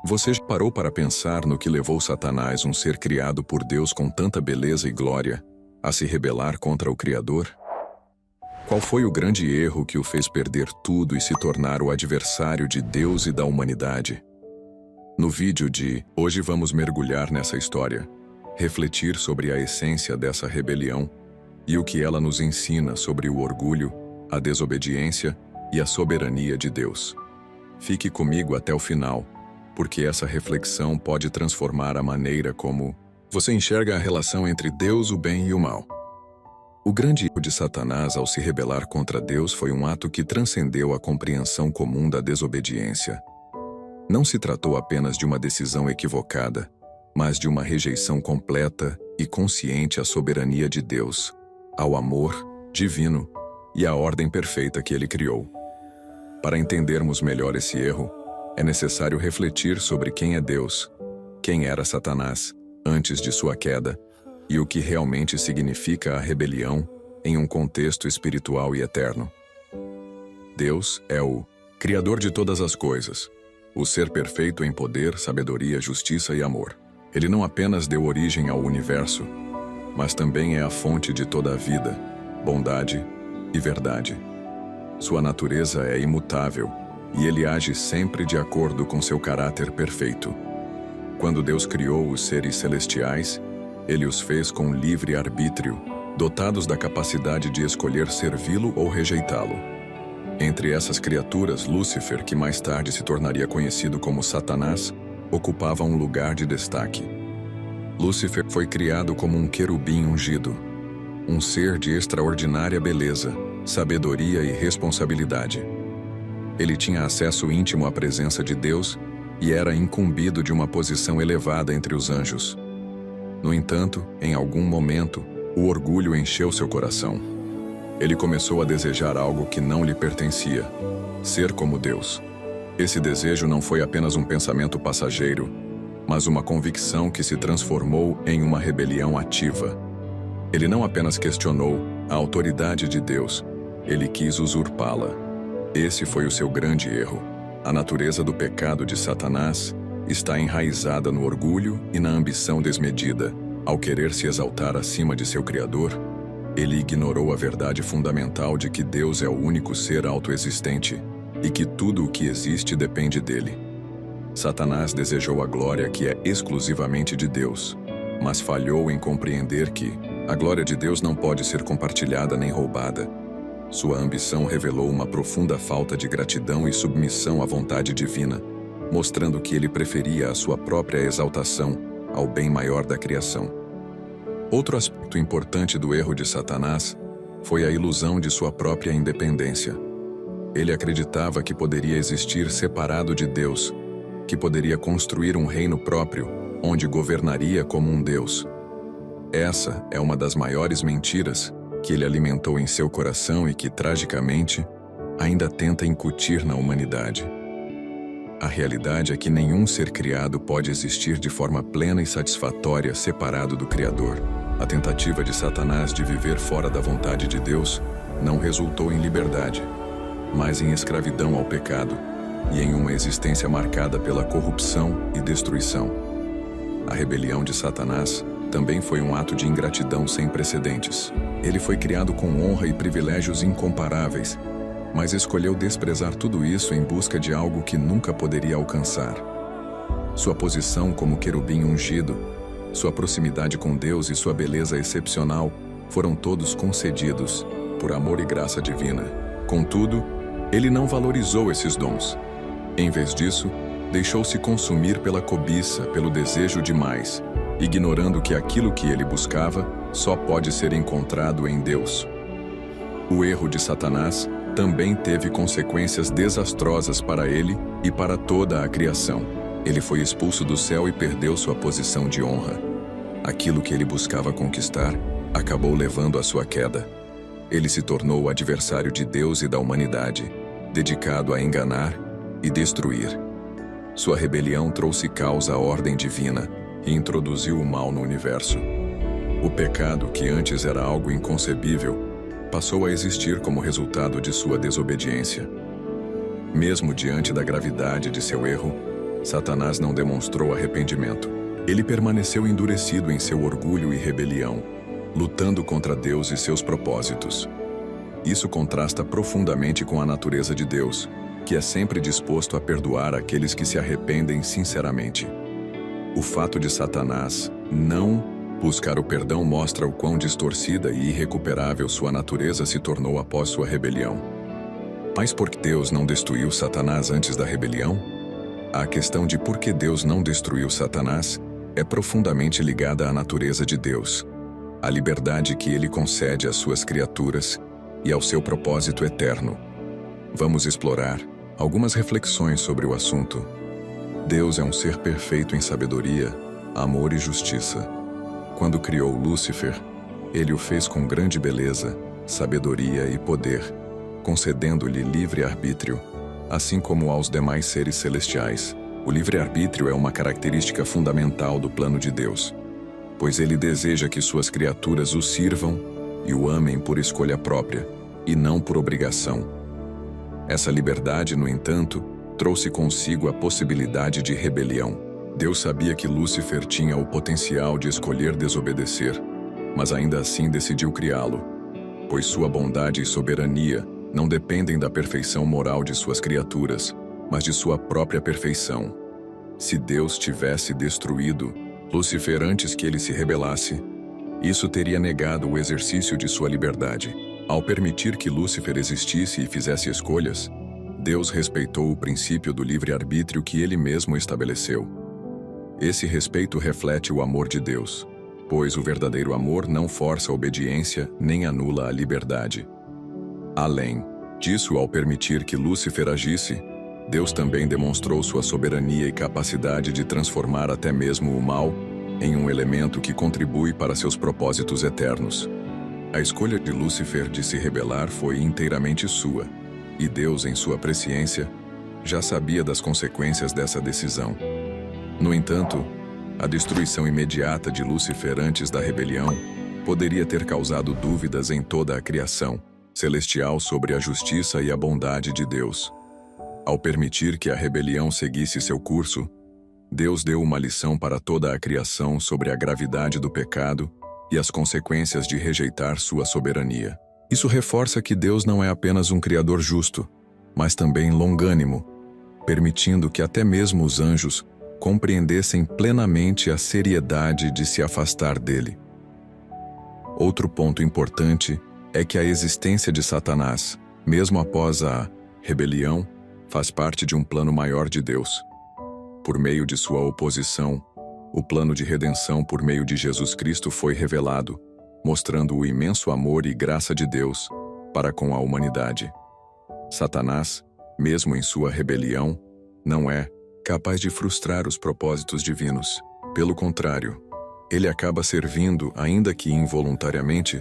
Você já parou para pensar no que levou Satanás, um ser criado por Deus com tanta beleza e glória, a se rebelar contra o Criador? Qual foi o grande erro que o fez perder tudo e se tornar o adversário de Deus e da humanidade? No vídeo de hoje vamos mergulhar nessa história, refletir sobre a essência dessa rebelião e o que ela nos ensina sobre o orgulho, a desobediência e a soberania de Deus. Fique comigo até o final, porque essa reflexão pode transformar a maneira como você enxerga a relação entre Deus, o bem e o mal. O grande erro de Satanás ao se rebelar contra Deus foi um ato que transcendeu a compreensão comum da desobediência. Não se tratou apenas de uma decisão equivocada, mas de uma rejeição completa e consciente à soberania de Deus, ao amor divino e à ordem perfeita que Ele criou. Para entendermos melhor esse erro, é necessário refletir sobre quem é Deus, quem era Satanás antes de sua queda e o que realmente significa a rebelião em um contexto espiritual e eterno. Deus é o Criador de todas as coisas, o ser perfeito em poder, sabedoria, justiça e amor. Ele não apenas deu origem ao universo, mas também é a fonte de toda a vida, bondade e verdade. Sua natureza é imutável e ele age sempre de acordo com seu caráter perfeito. Quando Deus criou os seres celestiais, Ele os fez com livre arbítrio, dotados da capacidade de escolher servi-lo ou rejeitá-lo. Entre essas criaturas, Lúcifer, que mais tarde se tornaria conhecido como Satanás, ocupava um lugar de destaque. Lúcifer foi criado como um querubim ungido, um ser de extraordinária beleza, sabedoria e responsabilidade. Ele tinha acesso íntimo à presença de Deus e era incumbido de uma posição elevada entre os anjos. No entanto, em algum momento, o orgulho encheu seu coração. Ele começou a desejar algo que não lhe pertencia, ser como Deus. Esse desejo não foi apenas um pensamento passageiro, mas uma convicção que se transformou em uma rebelião ativa. Ele não apenas questionou a autoridade de Deus, ele quis usurpá-la. Esse foi o seu grande erro. A natureza do pecado de Satanás está enraizada no orgulho e na ambição desmedida. Ao querer se exaltar acima de seu Criador, ele ignorou a verdade fundamental de que Deus é o único ser autoexistente e que tudo o que existe depende dele. Satanás desejou a glória que é exclusivamente de Deus, mas falhou em compreender que a glória de Deus não pode ser compartilhada nem roubada. Sua ambição revelou uma profunda falta de gratidão e submissão à vontade divina, mostrando que ele preferia a sua própria exaltação ao bem maior da criação. Outro aspecto importante do erro de Satanás foi a ilusão de sua própria independência. Ele acreditava que poderia existir separado de Deus, que poderia construir um reino próprio, onde governaria como um Deus. Essa é uma das maiores mentiras que ele alimentou em seu coração e que, tragicamente, ainda tenta incutir na humanidade. A realidade é que nenhum ser criado pode existir de forma plena e satisfatória separado do Criador. A tentativa de Satanás de viver fora da vontade de Deus não resultou em liberdade, mas em escravidão ao pecado e em uma existência marcada pela corrupção e destruição. A rebelião de Satanás também foi um ato de ingratidão sem precedentes. Ele foi criado com honra e privilégios incomparáveis, mas escolheu desprezar tudo isso em busca de algo que nunca poderia alcançar. Sua posição como querubim ungido, sua proximidade com Deus e sua beleza excepcional foram todos concedidos por amor e graça divina. Contudo, ele não valorizou esses dons. Em vez disso, deixou-se consumir pela cobiça, pelo desejo de mais, ignorando que aquilo que ele buscava só pode ser encontrado em Deus. O erro de Satanás também teve consequências desastrosas para ele e para toda a criação. Ele foi expulso do céu e perdeu sua posição de honra. Aquilo que ele buscava conquistar acabou levando à sua queda. Ele se tornou o adversário de Deus e da humanidade, dedicado a enganar e destruir. Sua rebelião trouxe caos à ordem divina e introduziu o mal no universo. O pecado, que antes era algo inconcebível, passou a existir como resultado de sua desobediência. Mesmo diante da gravidade de seu erro, Satanás não demonstrou arrependimento. Ele permaneceu endurecido em seu orgulho e rebelião, lutando contra Deus e seus propósitos. Isso contrasta profundamente com a natureza de Deus, que é sempre disposto a perdoar aqueles que se arrependem sinceramente. O fato de Satanás não buscar o perdão mostra o quão distorcida e irrecuperável sua natureza se tornou após sua rebelião. Mas por que Deus não destruiu Satanás antes da rebelião? A questão de por que Deus não destruiu Satanás é profundamente ligada à natureza de Deus, à liberdade que ele concede às suas criaturas e ao seu propósito eterno. Vamos explorar algumas reflexões sobre o assunto. Deus é um ser perfeito em sabedoria, amor e justiça. Quando criou Lúcifer, ele o fez com grande beleza, sabedoria e poder, concedendo-lhe livre arbítrio, assim como aos demais seres celestiais. O livre-arbítrio é uma característica fundamental do plano de Deus, pois ele deseja que suas criaturas o sirvam e o amem por escolha própria, e não por obrigação. Essa liberdade, no entanto, trouxe consigo a possibilidade de rebelião. Deus sabia que Lúcifer tinha o potencial de escolher desobedecer, mas ainda assim decidiu criá-lo, pois sua bondade e soberania não dependem da perfeição moral de suas criaturas, mas de sua própria perfeição. Se Deus tivesse destruído Lúcifer antes que ele se rebelasse, isso teria negado o exercício de sua liberdade. Ao permitir que Lúcifer existisse e fizesse escolhas, Deus respeitou o princípio do livre-arbítrio que ele mesmo estabeleceu. Esse respeito reflete o amor de Deus, pois o verdadeiro amor não força a obediência nem anula a liberdade. Além disso, ao permitir que Lúcifer agisse, Deus também demonstrou sua soberania e capacidade de transformar até mesmo o mal em um elemento que contribui para seus propósitos eternos. A escolha de Lúcifer de se rebelar foi inteiramente sua, e Deus, em sua presciência, já sabia das consequências dessa decisão. No entanto, a destruição imediata de Lúcifer antes da rebelião poderia ter causado dúvidas em toda a criação celestial sobre a justiça e a bondade de Deus. Ao permitir que a rebelião seguisse seu curso, Deus deu uma lição para toda a criação sobre a gravidade do pecado e as consequências de rejeitar sua soberania. Isso reforça que Deus não é apenas um Criador justo, mas também longânimo, permitindo que até mesmo os anjos compreendessem plenamente a seriedade de se afastar dele. Outro ponto importante é que a existência de Satanás, mesmo após a rebelião, faz parte de um plano maior de Deus. Por meio de sua oposição, o plano de redenção por meio de Jesus Cristo foi revelado, mostrando o imenso amor e graça de Deus para com a humanidade. Satanás, mesmo em sua rebelião, não é capaz de frustrar os propósitos divinos. Pelo contrário, ele acaba servindo, ainda que involuntariamente,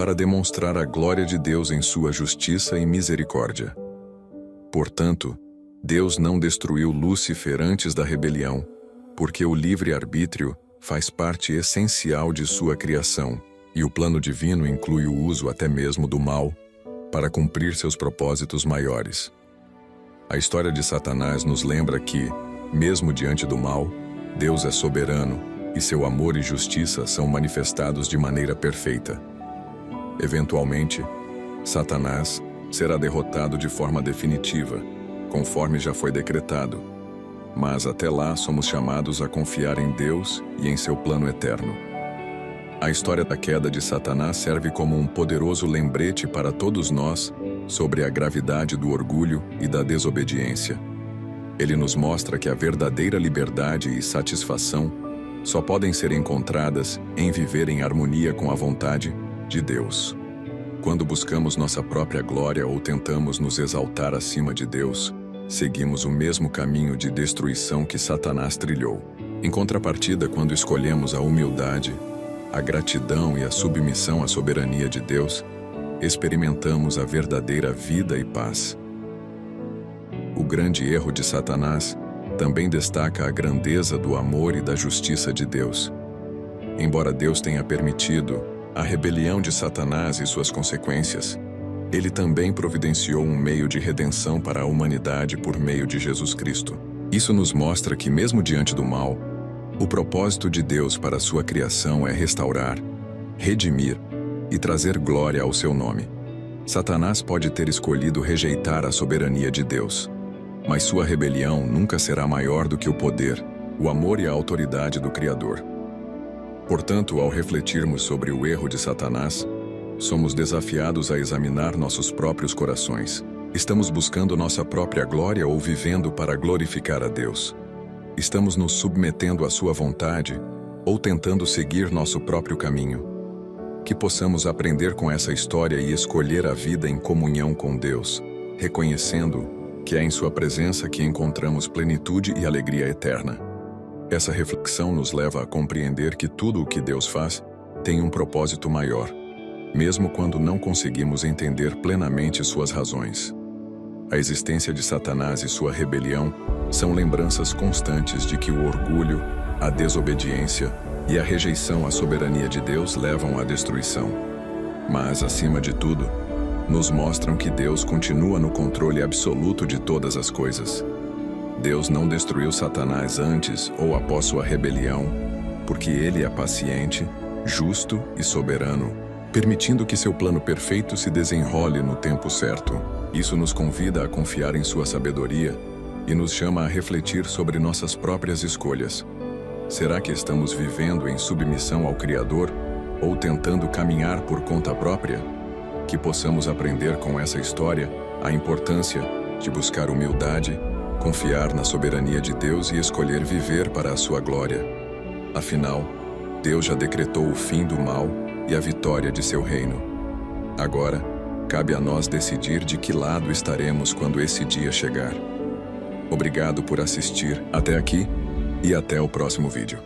para demonstrar a glória de Deus em sua justiça e misericórdia. Portanto, Deus não destruiu Lúcifer antes da rebelião, porque o livre-arbítrio faz parte essencial de sua criação, e o plano divino inclui o uso até mesmo do mal para cumprir seus propósitos maiores. A história de Satanás nos lembra que, mesmo diante do mal, Deus é soberano e seu amor e justiça são manifestados de maneira perfeita. Eventualmente, Satanás será derrotado de forma definitiva, conforme já foi decretado. Mas até lá somos chamados a confiar em Deus e em seu plano eterno. A história da queda de Satanás serve como um poderoso lembrete para todos nós sobre a gravidade do orgulho e da desobediência. Ele nos mostra que a verdadeira liberdade e satisfação só podem ser encontradas em viver em harmonia com a vontade de Deus. Quando buscamos nossa própria glória ou tentamos nos exaltar acima de Deus, seguimos o mesmo caminho de destruição que Satanás trilhou. Em contrapartida, quando escolhemos a humildade, a gratidão e a submissão à soberania de Deus, experimentamos a verdadeira vida e paz. O grande erro de Satanás também destaca a grandeza do amor e da justiça de Deus. Embora Deus tenha permitido a rebelião de Satanás e suas consequências, ele também providenciou um meio de redenção para a humanidade por meio de Jesus Cristo. Isso nos mostra que, mesmo diante do mal, o propósito de Deus para a sua criação é restaurar, redimir e trazer glória ao seu nome. Satanás pode ter escolhido rejeitar a soberania de Deus, mas sua rebelião nunca será maior do que o poder, o amor e a autoridade do Criador. Portanto, ao refletirmos sobre o erro de Satanás, somos desafiados a examinar nossos próprios corações. Estamos buscando nossa própria glória ou vivendo para glorificar a Deus? Estamos nos submetendo à sua vontade ou tentando seguir nosso próprio caminho? Que possamos aprender com essa história e escolher a vida em comunhão com Deus, reconhecendo que é em sua presença que encontramos plenitude e alegria eterna. Essa reflexão nos leva a compreender que tudo o que Deus faz tem um propósito maior, mesmo quando não conseguimos entender plenamente suas razões. A existência de Satanás e sua rebelião são lembranças constantes de que o orgulho, a desobediência e a rejeição à soberania de Deus levam à destruição. Mas, acima de tudo, nos mostram que Deus continua no controle absoluto de todas as coisas. Deus não destruiu Satanás antes ou após sua rebelião, porque Ele é paciente, justo e soberano, permitindo que seu plano perfeito se desenrole no tempo certo. Isso nos convida a confiar em sua sabedoria e nos chama a refletir sobre nossas próprias escolhas. Será que estamos vivendo em submissão ao Criador ou tentando caminhar por conta própria? Que possamos aprender com essa história a importância de buscar humildade, confiar na soberania de Deus e escolher viver para a sua glória. Afinal, Deus já decretou o fim do mal e a vitória de seu reino. Agora, cabe a nós decidir de que lado estaremos quando esse dia chegar. Obrigado por assistir até aqui e até o próximo vídeo.